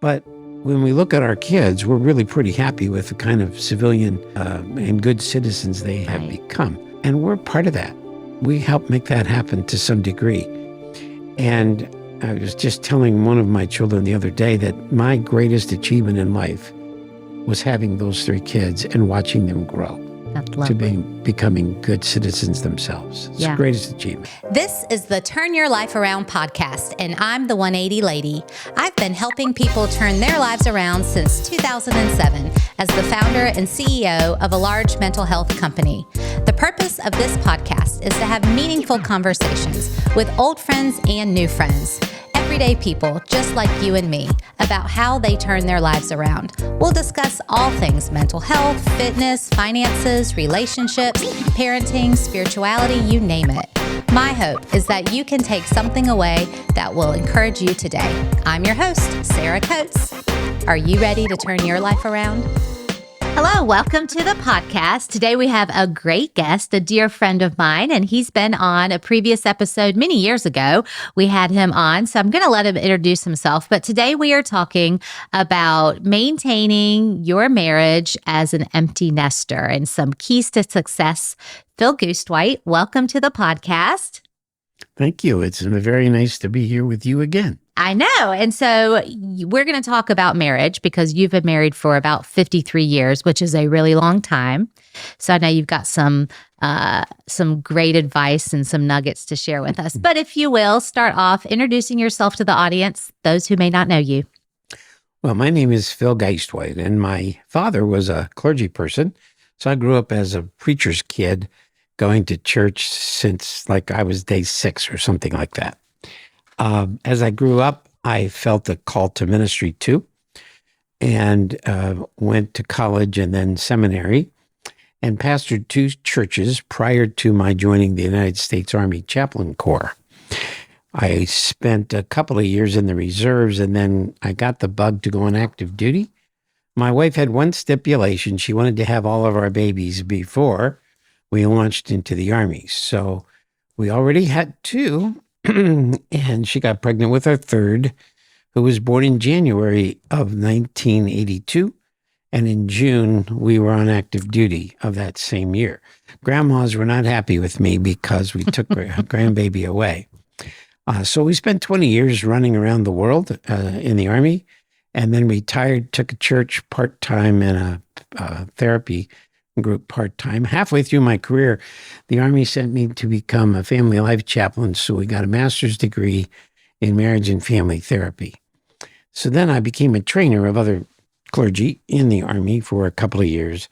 But when we look at our kids, we're really pretty happy with the kind of civilian and good citizens they have become. And we're part of that. We help make that happen to some degree. And I was just telling one of my children the other day that my greatest achievement in life was having those 3 kids and watching them grow to becoming good citizens themselves. It's the greatest achievement. This is the Turn Your Life Around podcast, and I'm the 180 Lady. I've been helping people turn their lives around since 2007 as the founder and CEO of a large mental health company. The purpose of this podcast is to have meaningful conversations with old friends and new friends. Everyday people just like you and me about how they turn their lives around. We'll discuss all things mental health, fitness, finances, relationships, parenting, spirituality, you name it. My hope is that you can take something away that will encourage you today. I'm your host, Sarah Coates. Are you ready to turn your life around? Hello, welcome to the podcast. Today we have a great guest, a dear friend of mine, and he's been on a previous episode many years ago. We had him on, so I'm going to let him introduce himself. But today we are talking about maintaining your marriage as an empty nester and some keys to success. Phil Guistwite, welcome to the podcast. Thank you. It's very nice to be here with you again. I know. And so we're going to talk about marriage because you've been married for about 53 years, which is a really long time. So I know you've got some great advice and some nuggets to share with us. But if you will, start off introducing yourself to the audience, those who may not know you. Well, my name is Phil Guistwite, and my father was a clergy person. So I grew up as a preacher's kid, going to church since like I was day 6 or something like that. As I grew up, I felt a call to ministry too, and went to college and then seminary and pastored 2 churches prior to my joining the United States Army Chaplain Corps. I spent a couple of years in the reserves, and then I got the bug to go on active duty. My wife had one stipulation. She wanted to have all of our babies before we launched into the Army. So we already had 2. And she got pregnant with our 3rd, who was born in January of 1982. And in June, we were on active duty of that same year. Grandmas were not happy with me because we took our grandbaby away. So we spent 20 years running around the world in the Army, and then retired, took a church part-time and a therapy group part-time. Halfway through my career, the Army sent me to become a family life chaplain, so we got a master's degree in marriage and family therapy. So then I became a trainer of other clergy in the Army for a couple of years,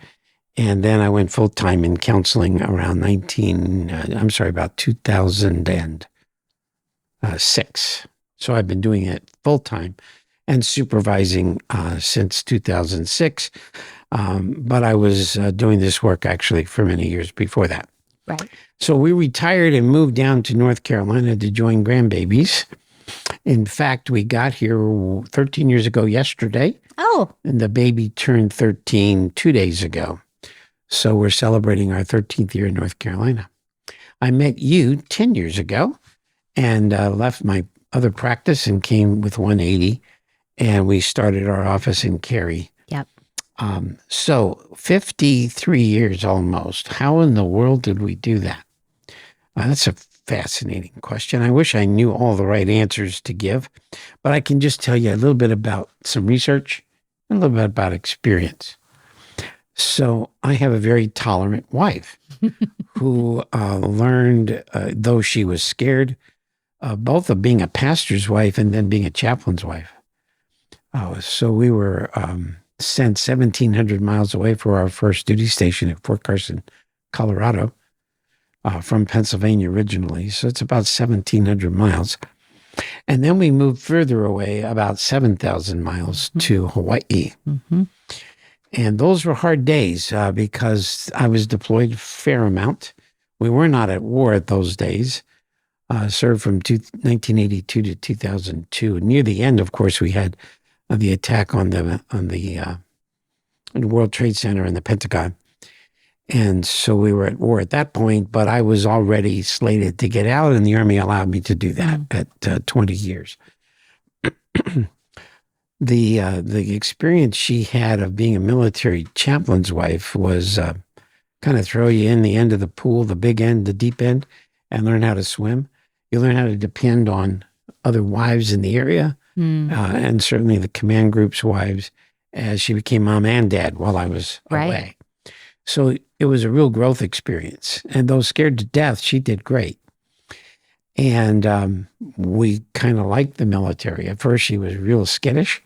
and then I went full-time in counseling around about 2006. So I've been doing it full-time and supervising since 2006. But I was doing this work actually for many years before that. Right. So we retired and moved down to North Carolina to join grandbabies. In fact, we got here 13 years ago yesterday. Oh. And the baby turned 13 2 days ago. So we're celebrating our 13th year in North Carolina. I met you 10 years ago and left my other practice and came with 180. And we started our office in Cary. Yep. So 53 years almost. How in the world did we do that? That's a fascinating question. I wish I knew all the right answers to give, but I can just tell you a little bit about some research and a little bit about experience. So I have a very tolerant wife who learned, though she was scared, both of being a pastor's wife and then being a chaplain's wife. So we were sent 1,700 miles away for our first duty station at Fort Carson, Colorado, from Pennsylvania originally. So it's about 1,700 miles. And then we moved further away, about 7,000 miles to Hawaii. Mm-hmm. And those were hard days because I was deployed a fair amount. We were not at war at those days. Served from 1982 to 2002. Near the end, of course, we had the attack on the World Trade Center and the Pentagon. And so we were at war at that point, but I was already slated to get out, and the Army allowed me to do that at 20 years. The experience she had of being a military chaplain's wife was kind of throw you in the end of the pool, the big end, the deep end, and learn how to swim. You learn how to depend on other wives in the area, and certainly the command group's wives, as she became mom and dad while I was away. So it was a real growth experience. And though scared to death, she did great. And we kind of liked the military. At first, she was real skittish,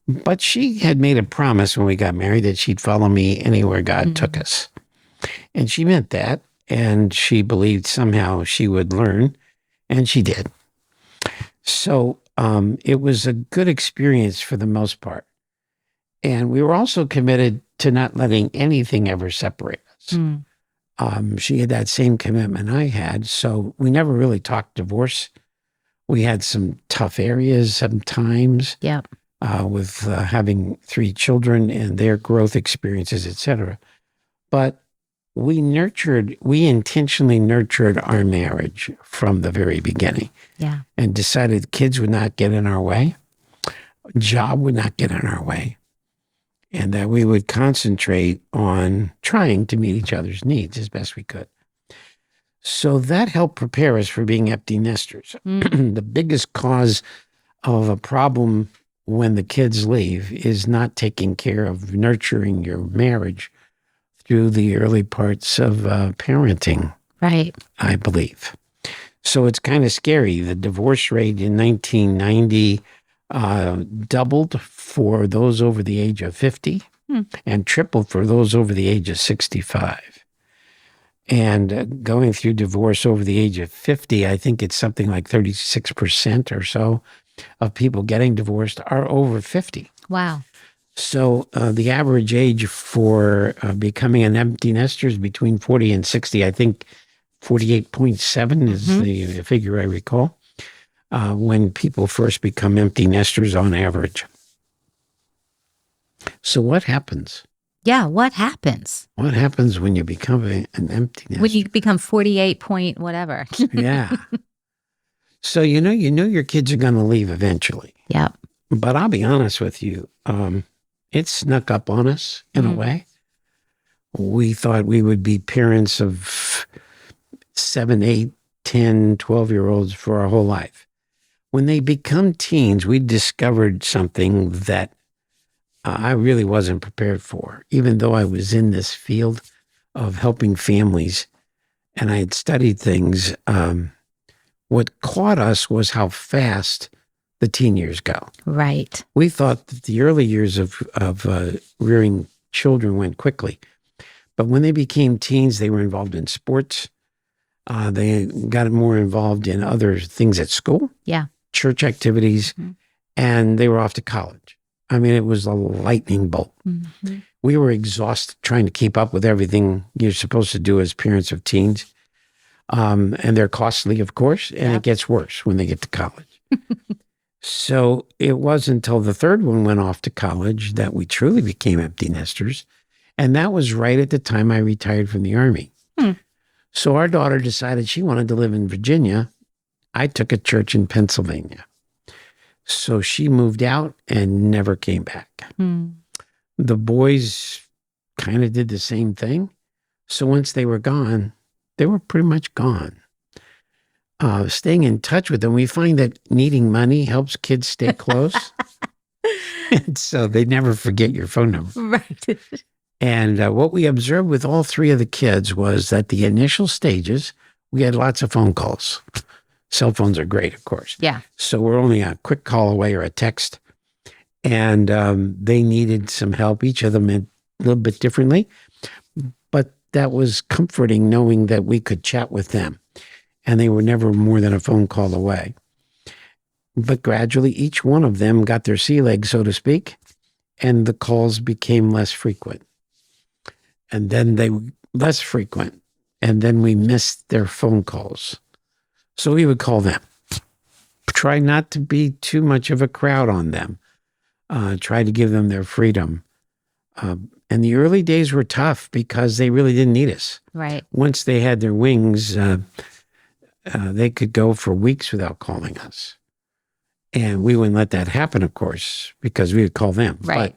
but she had made a promise when we got married that she'd follow me anywhere God took us. And she meant that. And she believed somehow she would learn. And she did. So it was a good experience for the most part. And we were also committed to not letting anything ever separate us. She had that same commitment I had. So we never really talked divorce. We had some tough areas sometimes with having 3 children and their growth experiences, etc. But we intentionally nurtured our marriage from the very beginning. And decided kids would not get in our way, job would not get in our way, and that we would concentrate on trying to meet each other's needs as best we could. So that helped prepare us for being empty nesters. The biggest cause of a problem when the kids leave is not taking care of nurturing your marriage through the early parts of parenting, I believe. So it's kind of scary. The divorce rate in 1990 doubled for those over the age of 50 and tripled for those over the age of 65. And going through divorce over the age of 50, I think it's something like 36% or so of people getting divorced are over 50. Wow. So the average age for becoming an empty nester is between 40 and 60. I think 48.7 is the figure I recall, when people first become empty nesters on average. So what happens? Yeah, what happens? What happens when you become an empty nester? When you become 48 point whatever. Yeah. So you know your kids are going to leave eventually. But I'll be honest with you, it snuck up on us in a way. We thought we would be parents of 7, 8, 10, 12-year-olds for our whole life. When they become teens, we discovered something that I really wasn't prepared for, even though I was in this field of helping families and I had studied things. What caught us was how fast the teen years go. Right. We thought that the early years of rearing children went quickly. But when they became teens, they were involved in sports. They got more involved in other things at school, church activities, and they were off to college. I mean, it was a lightning bolt. We were exhausted trying to keep up with everything you're supposed to do as parents of teens. And they're costly, of course, and it gets worse when they get to college. So it wasn't until the third one went off to college that we truly became empty nesters. And that was right at the time I retired from the Army. So our daughter decided she wanted to live in Virginia. I took a church in Pennsylvania. So she moved out and never came back. The boys kind of did the same thing. So once they were gone, they were pretty much gone. Staying in touch with them, we find that needing money helps kids stay close. And so they never forget your phone number. Right. And what we observed with all 3 of the kids was that the initial stages, we had lots of phone calls. Cell phones are great, of course. So we're only a quick call away or a text. And they needed some help, each of them a little bit differently. But that was comforting knowing that we could chat with them. And they were never more than a phone call away. But gradually, each one of them got their sea legs, so to speak, and the calls became less frequent. And then they were less frequent. And then we missed their phone calls. So we would call them. Try not to be too much of a crowd on them. Try to give them their freedom. And the early days were tough because they really didn't need us. Right. Once they had their wings, they could go for weeks without calling us. And we wouldn't let that happen, of course, because we would call them. Right.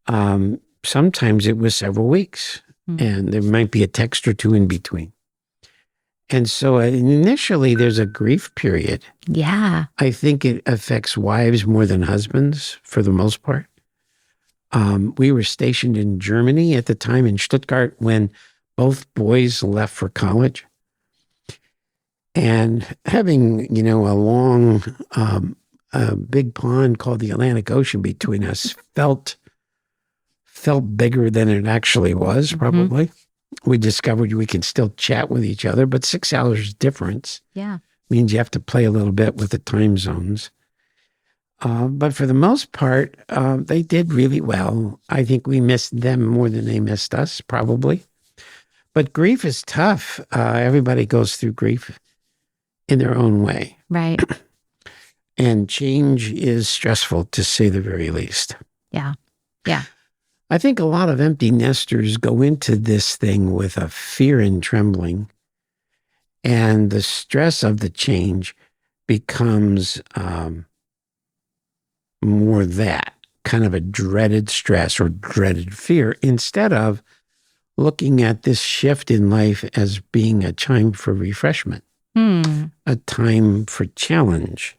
But sometimes it was several weeks, and there might be a text or two in between. And so initially there's a grief period. Yeah. I think it affects wives more than husbands for the most part. We were stationed in Germany at the time, in Stuttgart, when both boys left for college. And having, a long, big pond called the Atlantic Ocean between us felt bigger than it actually was, probably. We discovered we can still chat with each other, but 6 hours difference means you have to play a little bit with the time zones. But for the most part, they did really well. I think we missed them more than they missed us, probably. But grief is tough. Everybody goes through grief in their own way. Right. And change is stressful, to say the very least. Yeah. Yeah. I think a lot of empty nesters go into this thing with a fear and trembling, and the stress of the change becomes more that kind of a dreaded stress or dreaded fear, instead of looking at this shift in life as being a time for refreshment, a time for challenge.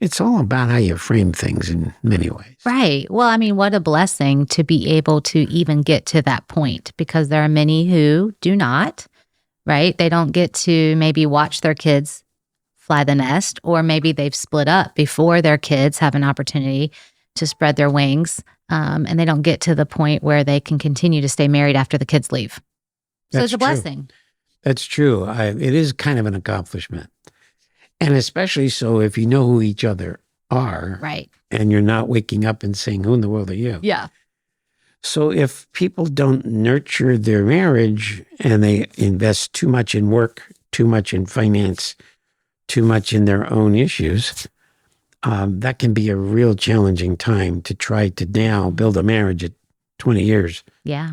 It's all about how you frame things in many ways. Right. Well, I mean, what a blessing to be able to even get to that point, because there are many who do not, right? They don't get to maybe watch their kids fly the nest, or maybe they've split up before their kids have an opportunity to spread their wings, and they don't get to the point where they can continue to stay married after the kids leave. So That's it's a true. blessing. That's true. It is kind of an accomplishment. And especially so if you know who each other are. Right. And you're not waking up and saying, who in the world are you? Yeah. So if people don't nurture their marriage and they invest too much in work, too much in finance, too much in their own issues, that can be a real challenging time to try to now build a marriage at 20 years,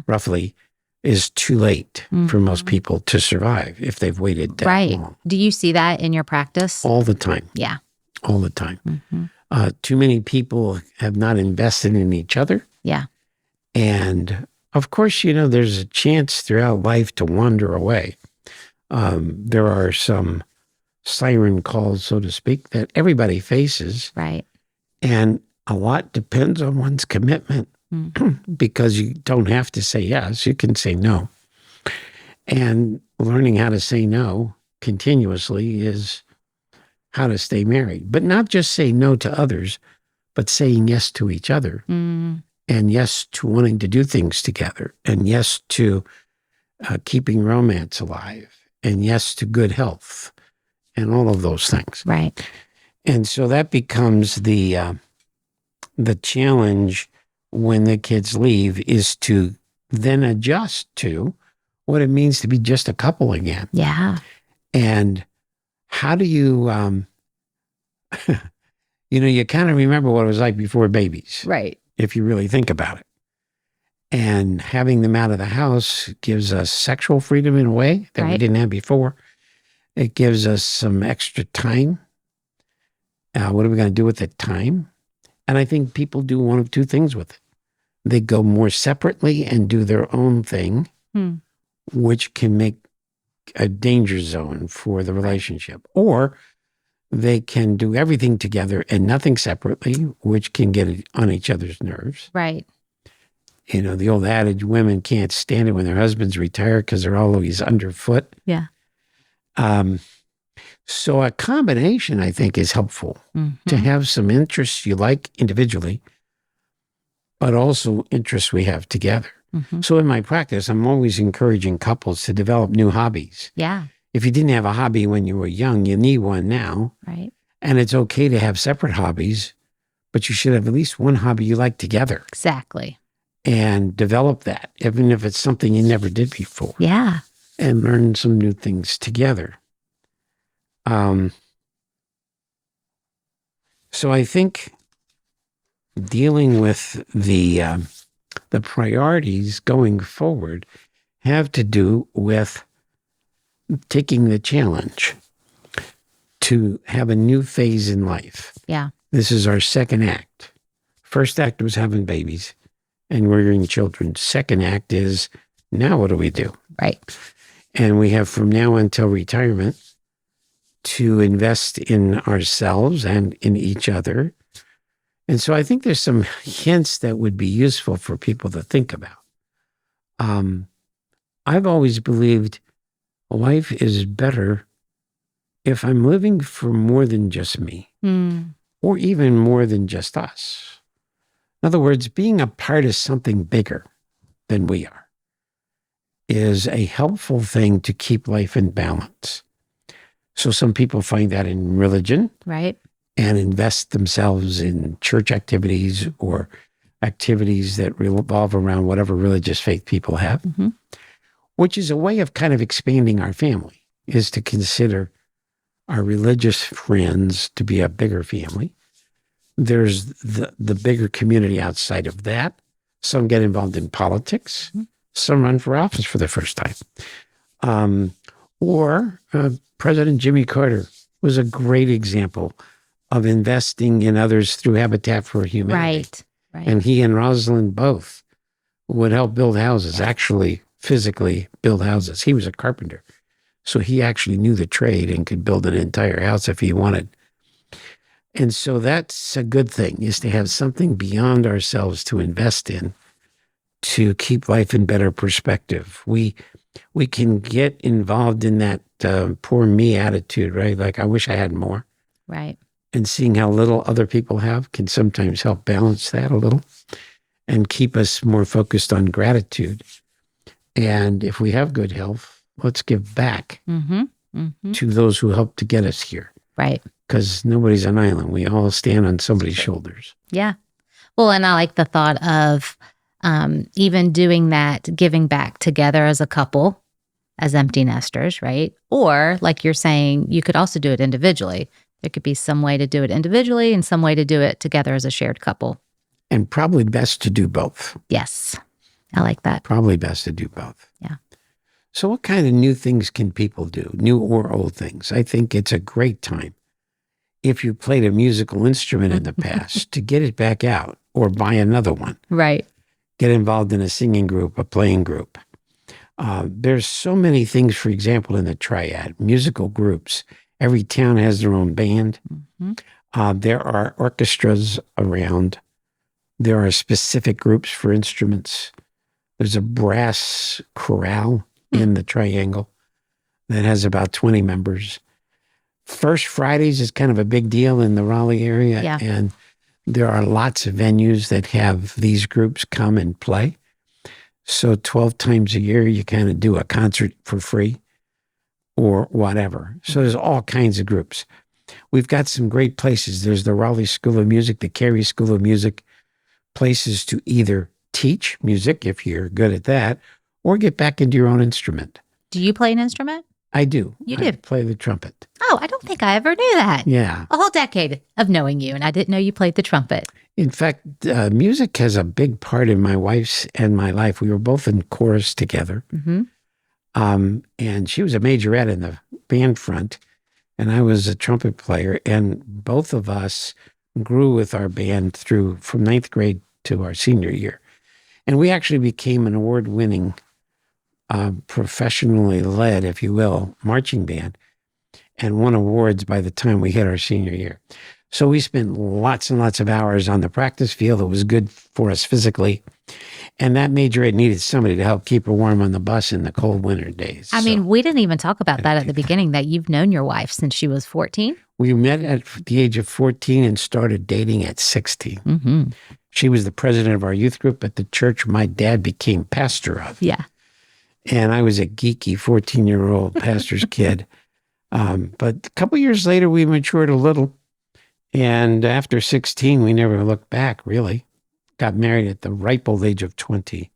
roughly, is too late for most people to survive if they've waited that long. Do you see that in your practice? All the time. Yeah. All the time. Too many people have not invested in each other. Yeah. And of course, there's a chance throughout life to wander away. There are some siren calls, so to speak, that everybody faces. Right. And a lot depends on one's commitment, because you don't have to say yes, you can say no. And learning how to say no continuously is how to stay married. But not just say no to others, but saying yes to each other, and yes to wanting to do things together, and yes to keeping romance alive, and yes to good health, and all of those things. Right. And so that becomes the challenge when the kids leave, is to then adjust to what it means to be just a couple again. Yeah. And how do you, you kind of remember what it was like before babies. Right. If you really think about it. And having them out of the house gives us sexual freedom in a way that we didn't have before. It gives us some extra time. What are we going to do with that time? And I think people do one of two things with it. They go more separately and do their own thing, which can make a danger zone for the relationship. Or they can do everything together and nothing separately, which can get on each other's nerves. Right. The old adage, women can't stand it when their husbands retire because they're always underfoot. Yeah. So a combination, I think, is helpful to have some interests you like individually, but also interests we have together. So in my practice, I'm always encouraging couples to develop new hobbies. Yeah. If you didn't have a hobby when you were young, you need one now. Right. And it's okay to have separate hobbies, but you should have at least one hobby you like together. Exactly. And develop that, even if it's something you never did before. Yeah. And learn some new things together. So I think dealing with the priorities going forward have to do with taking the challenge to have a new phase in life. Yeah. This is our second act. First act was having babies and rearing children. Second act is, now what do we do? Right. And we have from now until retirement to invest in ourselves and in each other. And so I think there's some hints that would be useful for people to think about. I've always believed life is better if I'm living for more than just me, or even more than just us. In other words, being a part of something bigger than we are is a helpful thing to keep life in balance. So some people find that in religion, right, and invest themselves in church activities or activities that revolve around whatever religious faith people have, which is a way of kind of expanding our family, is to consider our religious friends to be a bigger family. There's the bigger community outside of that. Some get involved in politics. Some run for office for the first time. Or President Jimmy Carter was a great example of investing in others through Habitat for Humanity. Right. And he and Rosalind both would help build houses, actually physically build houses. He was a carpenter, so he actually knew the trade and could build an entire house if he wanted. And so that's a good thing, is to have something beyond ourselves to invest in to keep life in better perspective. We can get involved in that poor me attitude, right? Like, I wish I had more. Right. And seeing how little other people have can sometimes help balance that a little and keep us more focused on gratitude. And if we have good health, let's give back to those who helped to get us here. Right. Because nobody's an island. We all stand on somebody's shoulders. Yeah. Well, and I like the thought of even doing that, giving back together as a couple, as empty nesters, right? Or like you're saying, you could also do it individually. There could be some way to do it individually and some way to do it together as a shared couple. And probably best to do both. Yes. I like that. Probably best to do both. Yeah. So what kind of new things can people do? New or old things? I think it's a great time, if you played a musical instrument in the past, to get it back out or buy another one. Right. Get involved in a singing group, a playing group. There's so many things, for example, in the triad, musical groups. Every town has their own band. There are orchestras around. There are specific groups for instruments. There's a brass chorale in the triangle that has about 20 members. First Fridays is kind of a big deal in the Raleigh area. Yeah. And there are lots of venues that have these groups come and play. So 12 times a year, you kind of do a concert for free or whatever. So there's all kinds of groups. We've got some great places. There's the Raleigh School of Music, the Cary School of Music, places to either teach music, if you're good at that, or get back into your own instrument. Do you play an instrument? I do. You do? I play the trumpet. Oh, I don't think I ever knew that. Yeah. A whole decade of knowing you, and I didn't know you played the trumpet. In fact, music has a big part in my wife's and my life. We were both in chorus together. And she was a majorette in the band front, and I was a trumpet player. And both of us grew with our band through from 9th grade to our senior year. And we actually became an award-winning, professionally led, if you will, marching band, and won awards by the time we hit our senior year. So we spent lots and lots of hours on the practice field. It was good for us physically. And that majorette needed somebody to help keep her warm on the bus in the cold winter days. I mean, we didn't even talk about that at the beginning, that you've known your wife since she was 14. We met at the age of 14 and started dating at 16. She was the president of our youth group at the church my dad became pastor of. Yeah. And I was a geeky 14-year-old pastor's kid. But a couple years later, we matured a little. And after 16, we never looked back, really. Got married at the ripe old age of 20.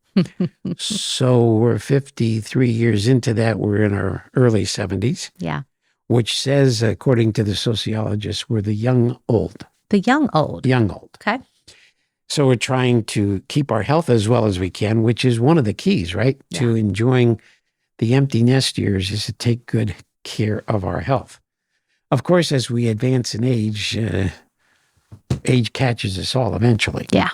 So we're 53 years into that. We're in our early 70s. Yeah. Which says, according to the sociologists, we're the young old. The young old. Young old. Okay. So we're trying to keep our health as well as we can, which is one of the keys, right? Yeah. To enjoying the empty nest years is to take good care of our health. Of course, as we advance in age catches us all eventually. Yeah.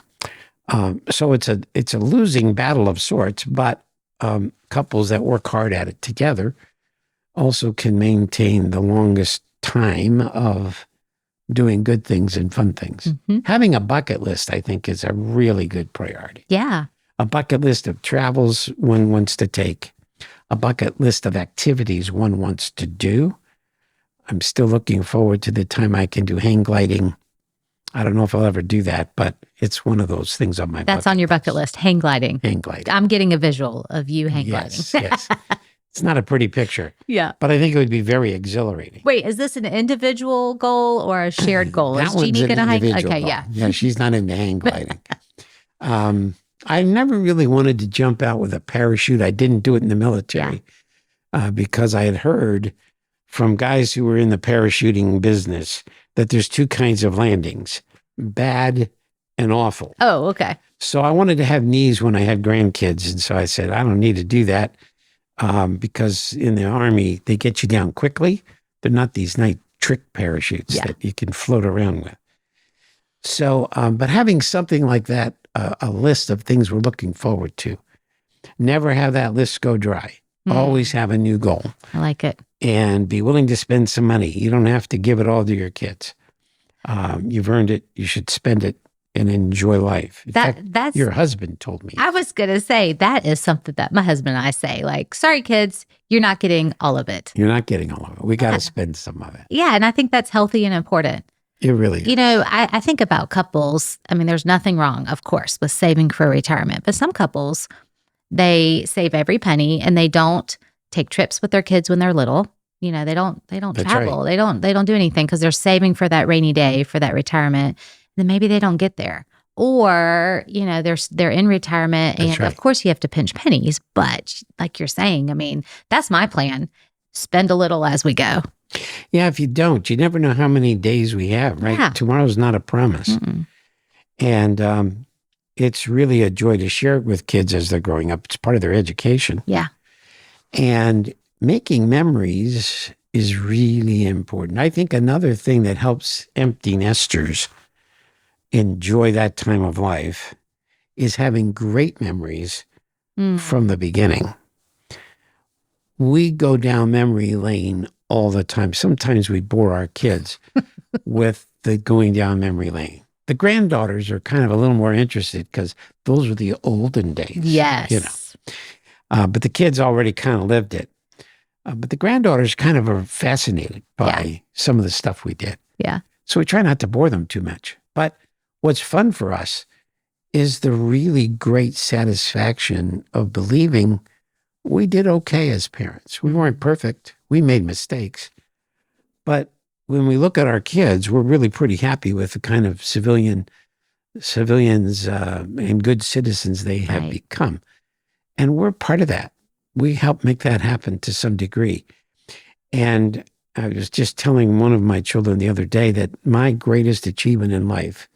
So it's a losing battle of sorts, but couples that work hard at it together also can maintain the longest time of doing good things and fun things. Mm-hmm. Having a bucket list, I think, is a really good priority. Yeah. A bucket list of travels one wants to take, a bucket list of activities one wants to do. I'm still looking forward to the time I can do hang gliding. I don't know if I'll ever do that, but it's one of those things on my That's on your bucket list, hang gliding. Hang gliding. I'm getting a visual of you hang Yes, gliding. yes. It's not a pretty picture, Yeah. but I think it would be very exhilarating. Wait, is this an individual goal or a shared goal? That Is one's Jeannie an going to hang? individual Okay, goal. yeah. Yeah, she's not into hang gliding. I never really wanted to jump out with a parachute. I didn't do it in the military because I had heard from guys who were in the parachuting business that there's two kinds of landings, bad and awful. Oh, okay. So I wanted to have knees when I had grandkids. And so I said, I don't need to do that because in the Army, they get you down quickly. They're not these nice trick parachutes that you can float around with. So, but having something like that, a list of things we're looking forward to, never have that list go dry. Always have a new goal. I like it. And be willing to spend some money. You don't have to give it all to your kids. You've earned it. You should spend it and enjoy life. In fact, That's your husband told me. I was going to say that is something that my husband and I say, like, sorry, kids, you're not getting all of it. You're not getting all of it. We got to spend some of it. Yeah. And I think that's healthy and important. It really is. You know, I think about couples. I mean, there's nothing wrong, of course, with saving for retirement, but some couples, they save every penny and they don't take trips with their kids when they're little. You know, they don't That's travel. right. They don't do anything because they're saving for that rainy day, for that retirement. Then maybe they don't get there. Or, you know, they're in retirement That's and right. of course you have to pinch pennies, but like you're saying, I mean, that's my plan. Spend a little as we go. Yeah, if you don't, you never know how many days we have, right? Yeah. Tomorrow's not a promise. Mm-mm. And it's really a joy to share it with kids as they're growing up. It's part of their education. Yeah. And making memories is really important. I think another thing that helps empty nesters enjoy that time of life is having great memories from the beginning. We go down memory lane all the time. Sometimes we bore our kids with the going down memory lane. The granddaughters are kind of a little more interested because those were the olden days. Yes. You know. But the kids already kind of lived it. But the granddaughters kind of are fascinated by some of the stuff we did. Yeah. So we try not to bore them too much. But what's fun for us is the really great satisfaction of believing we did okay as parents. We weren't perfect. We made mistakes. But when we look at our kids, we're really pretty happy with the kind of civilians and good citizens they have become. And we're part of that. We help make that happen to some degree. And I was just telling one of my children the other day that my greatest achievement in life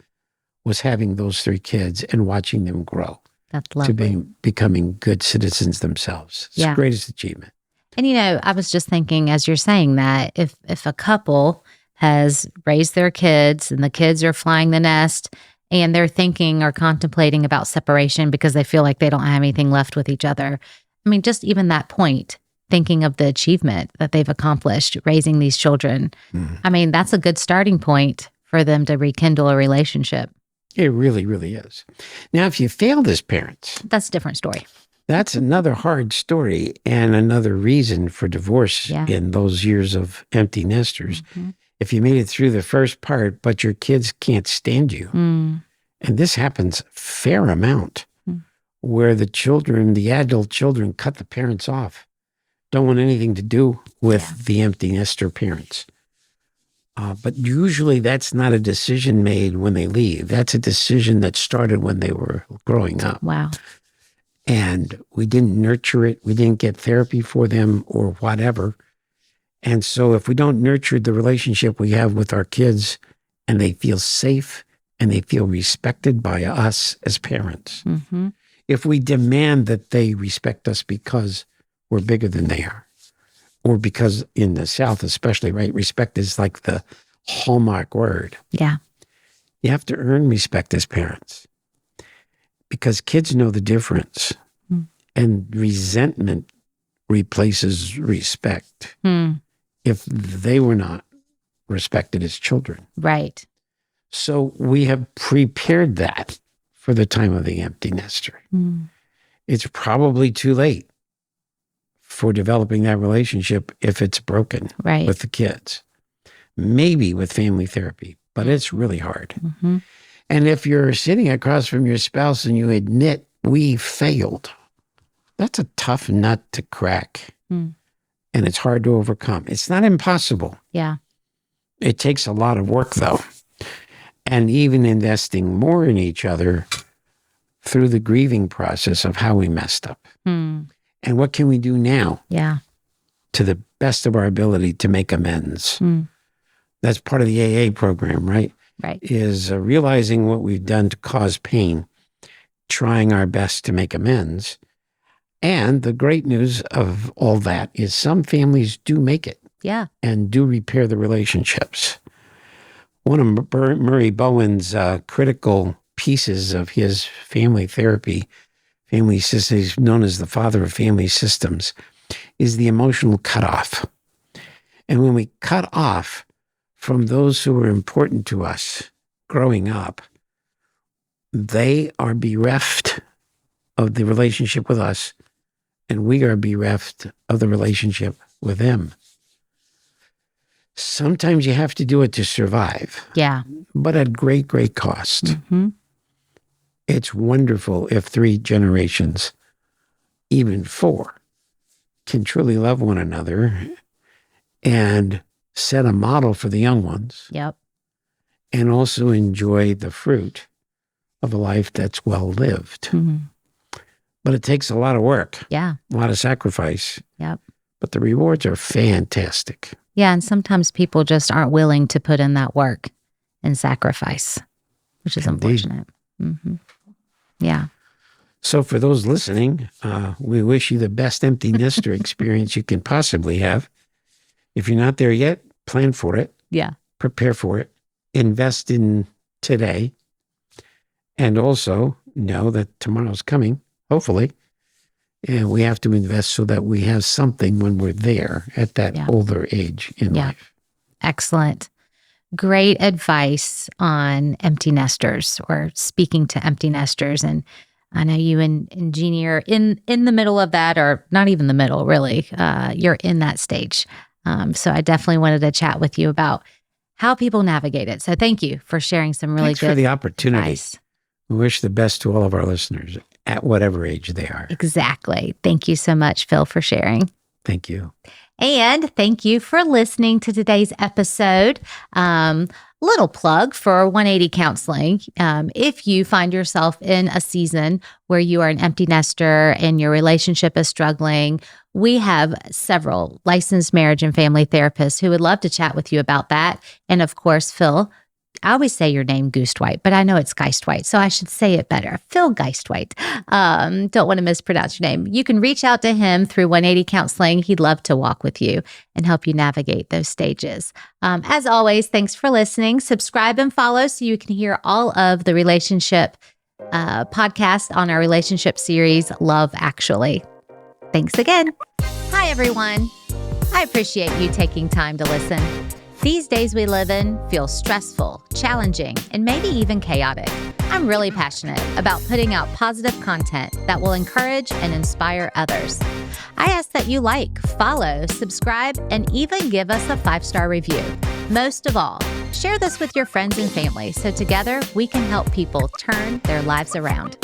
was having those three kids and watching them grow That's lovely. to becoming good citizens themselves. It's the greatest achievement. And, you know, I was just thinking as you're saying that if a couple has raised their kids and the kids are flying the nest and they're thinking or contemplating about separation because they feel like they don't have anything left with each other. I mean, just even that point, thinking of the achievement that they've accomplished raising these children. I mean, that's a good starting point for them to rekindle a relationship. It really, really is. Now, if you failed as parents, That's a different story. that's another hard story and another reason for divorce in those years of empty nesters. If you made it through the first part, but your kids can't stand you. And this happens a fair amount where the adult children cut the parents off, don't want anything to do with the empty nester parents. But usually that's not a decision made when they leave. That's a decision that started when they were growing up. Wow. And we didn't nurture it. We didn't get therapy for them or whatever. And so if we don't nurture the relationship we have with our kids and they feel safe and they feel respected by us as parents, if we demand that they respect us because we're bigger than they are, or because in the South especially, right, respect is like the hallmark word. Yeah. You have to earn respect as parents because kids know the difference. And resentment replaces respect if they were not respected as children. Right. So we have prepared that for the time of the empty nester. It's probably too late for developing that relationship if it's broken with the kids. Maybe with family therapy, but it's really hard. And if you're sitting across from your spouse and you admit, we failed, that's a tough nut to crack. And it's hard to overcome. It's not impossible. Yeah. It takes a lot of work, though. And even investing more in each other through the grieving process of how we messed up. And what can we do now? Yeah. To the best of our ability to make amends. That's part of the AA program, right? Right. Is realizing what we've done to cause pain, trying our best to make amends. And the great news of all that is some families do make it. Yeah. And do repair the relationships. One of Murray Bowen's critical pieces of his family therapy, family systems, known as the father of family systems, is the emotional cutoff. And when we cut off from those who were important to us growing up, they are bereft of the relationship with us, and we are bereft of the relationship with them. Sometimes you have to do it to survive. Yeah. But at great, great cost. It's wonderful if 3 generations, even 4, can truly love one another and set a model for the young ones. Yep. And also enjoy the fruit of a life that's well lived. But it takes a lot of work. Yeah. A lot of sacrifice. Yep. But the rewards are fantastic. Yeah. And sometimes people just aren't willing to put in that work and sacrifice, which is unfortunate. Yeah. So for those listening, we wish you the best empty nester experience you can possibly have. If you're not there yet, plan for it. Yeah. Prepare for it. Invest in today. And also know that tomorrow's coming, hopefully. And we have to invest so that we have something when we're there at that older age in life. Excellent. Great advice on empty nesters or speaking to empty nesters. And I know you and Jeannie are in the middle of that, or not even the middle, really. You're in that stage. So I definitely wanted to chat with you about how people navigate it. So thank you for sharing some really Thanks good for the opportunity. advice. We wish the best to all of our listeners at whatever age they are. Exactly. Thank you so much, Phil, for sharing. Thank you. And thank you for listening to today's episode. Little plug for 180 Counseling. If you find yourself in a season where you are an empty nester and your relationship is struggling, we have several licensed marriage and family therapists who would love to chat with you about that. And of course, Phil, I always say your name Guistwite, but I know it's Guistwite, so I should say it better. Phil Guistwite. Don't want to mispronounce your name. You can reach out to him through 180 Counseling. He'd love to walk with you and help you navigate those stages. As always, thanks for listening. Subscribe and follow so you can hear all of the relationship podcasts on our relationship series, Love Actually. Thanks again. Hi, everyone. I appreciate you taking time to listen. These days we live in feel stressful, challenging, and maybe even chaotic. I'm really passionate about putting out positive content that will encourage and inspire others. I ask that you like, follow, subscribe, and even give us a 5-star review. Most of all, share this with your friends and family so together we can help people turn their lives around.